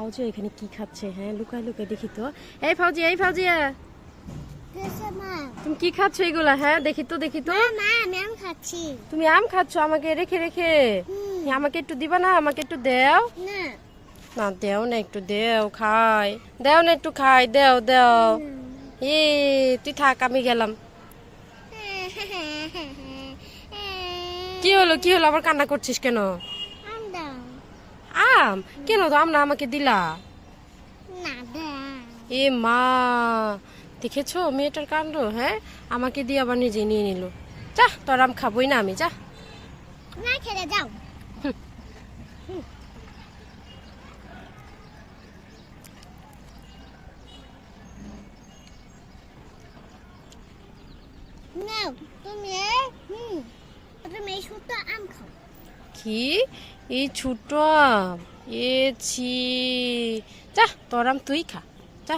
ফাউজি এখানে কি খাচ্ছে? হ্যাঁ, লুকায় লুকায় দেখি তো। এই ফাউজি, এই ফাউজিয়া, তুমি কি খাচ্ছ এগুলা? হ্যাঁ, দেখি তো দেখি তো। আমি আম খাচ্ছি। তুমি আম খাচ্ছ আমাকে রেখে রেখে? আমাকে একটু দিবা না? আমাকে একটু দেও না না। দেও না, একটু দেও খাই। দেও না, একটু খাই। দেও দেও। এ তুই থাক, আমি গেলাম। কি হলো কি হলো, আবার কান্না করছিস কেন? আম দাও। আম কেন? তো আম না আমাকে দিলা। না দাও। এ মা, দেখেছো মেয়েটার কাণ্ড? হ্যাঁ, আমাকে দিয়ে আবার নিজে নিয়ে নিল। যা, তোর আম খাবোই না আমি, যা। না খেলে যাও। নাও তুমি তুমি এই শুধু আম খাও। কি? এই ছোট আম? এ ছি, যা, তোর আম তুই খা, যা।